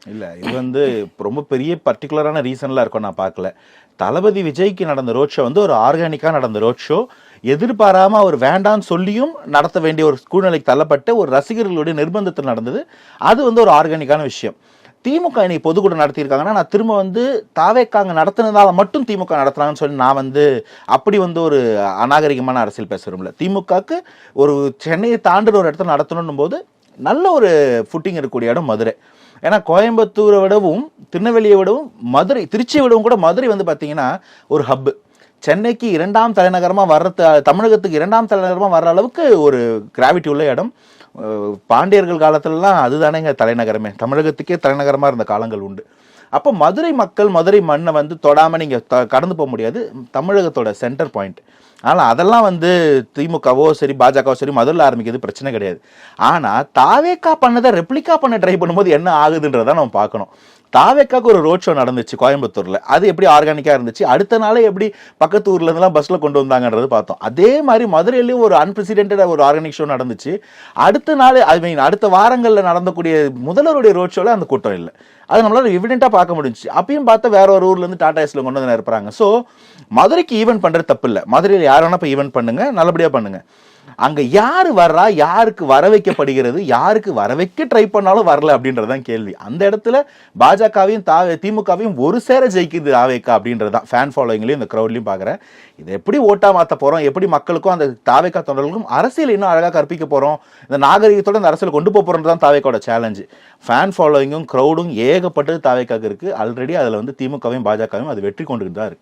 இல்லை, இது வந்து ரொம்ப பெரிய பர்டிகுலரான ரீசன்லாம் இருக்கும் நான் பார்க்கல. தளபதி விஜய்க்கு நடந்த ரோட் ஷோ வந்து ஒரு ஆர்கானிக்காக நடந்த ரோட் ஷோ. எதிர்பாராமல் அவர் வேண்டான்னு சொல்லியும் நடத்த வேண்டிய ஒரு சூழ்நிலைக்கு தள்ளப்பட்ட ஒரு ரசிகர்களுடைய நிர்பந்தத்தில் நடந்தது. அது வந்து ஒரு ஆர்கானிக்கான விஷயம். திமுக இன்னைக்கு பொதுக்கூட்டம் நடத்தியிருக்காங்கன்னா, நான் திரும்ப வந்து தாவேக்காங்க நடத்தினதால மட்டும் திமுக நடத்துறாங்கன்னு சொல்லி நான் வந்து அப்படி வந்து ஒரு அநாகரிகமான அரசியல் பேச விரும்பல. திமுகவுக்கு ஒரு சென்னையை தாண்டின ஒரு இடத்துல நடத்தணும் போது நல்ல ஒரு ஃபுட்டிங் இருக்கக்கூடிய இடம் மதுரை. ஏன்னா கோயம்புத்தூரை விடவும் திருநெல்வேலியை விடவும் மதுரை, திருச்சியை விடவும் கூட மதுரை வந்து பார்த்தீங்கன்னா ஒரு ஹப்பு. சென்னைக்கு 2ஆம் தலைநகரமாக வர்றது, தமிழகத்துக்கு 2ஆம் தலைநகரமாக வர்ற அளவுக்கு ஒரு கிராவிட்டி உள்ள இடம். பாண்டியர்கள் காலத்துலலாம் அதுதானேங்க தலைநகரமே, தமிழகத்துக்கே தலைநகரமாக இருந்த காலங்கள் உண்டு. அப்போ மதுரை மக்கள் மதுரை மண்ணை வந்து தொடாமல் நீங்கள் கடந்து போக முடியாது. தமிழகத்தோட சென்டர் பாயிண்ட். ஆனால் அதெல்லாம் வந்து திமுகவோ சரி பாஜகவோ சரி மதுரையில் ஆரம்பிக்கிறது பிரச்சனை கிடையாது. ஆனால் தாவேக்கா பண்ணதை ரெப்ளிகா பண்ண ட்ரை பண்ணும்போது என்ன ஆகுதுன்றதை நம்ம பார்க்கணும். தாவேக்காக்கு ஒரு ரோட் ஷோ நடந்துச்சு கோயம்புத்தூரில். அது எப்படி ஆர்கானிக்காக இருந்துச்சு, அடுத்த நாளே எப்படி பக்கத்து ஊர்லேருந்துலாம் பஸ்ஸில் கொண்டு வந்தாங்கன்றது பார்த்தோம். அதே மாதிரி மதுரையிலையும் ஒரு அன்பிரசிடென்டட் ஒரு ஆர்கானிக் ஷோ நடந்துச்சு. அடுத்த நாள் அடுத்த வாரங்களில் நடந்தக்கூடிய முதல்வருடைய ரோட் ஷோவில் அந்த கூட்டம் இல்லை. அது நம்மளால எவிடென்ட்டாக பார்க்க முடிஞ்சிச்சு. அப்பயும் பார்த்தா வேற ஒரு ஊர்லேருந்து டாடா ஏஸ்ல கொண்டு வந்து இருப்பாங்க. ஸோ மதுரைக்கு ஈவென்ட் பண்ணுறது தப்பு இல்லை. மதுரையில் யார் வேணா இப்போ ஈவென்ட் பண்ணுங்க, நல்லபடியாக பண்ணுங்க. அங்க யாரு வர்றா, யாருக்கு வர வைக்கப்படுகிறது, யாருக்கு வர வைக்க ட்ரை பண்ணாலும் வரல அப்படின்றதான் கேள்வி. அந்த இடத்துல பாஜகவையும் திமுகவையும் ஒரு சேர ஜெயிக்குது தாவேக்கா அப்படின்றதான் ஃபேன் ஃபாலோயிங்லையும் இந்த க்ரௌட்லையும் பார்க்குறேன். இதை எப்படி ஓட்டா மாற்ற போகிறோம், எப்படி மக்களுக்கும் அந்த தாவேக்கா தொண்டர்களுக்கும் அரசியல் இன்னும் அழகாக கற்பிக்க போகிறோம், இந்த நாகரிகத்தோட இந்த அரசியல் கொண்டு போகிறோம் தான் தாவேக்காவோட சேலஞ்சு. ஃபேன் ஃபாலோயிங்கும் க்ரௌடும் ஏகப்பட்டது தாவேக்காவுக்கு இருக்குது. ஆல்ரெடி அதில் வந்து திமுகவையும் பாஜகவையும் அது வெற்றி கொண்டுட்டு தான் இருக்குது.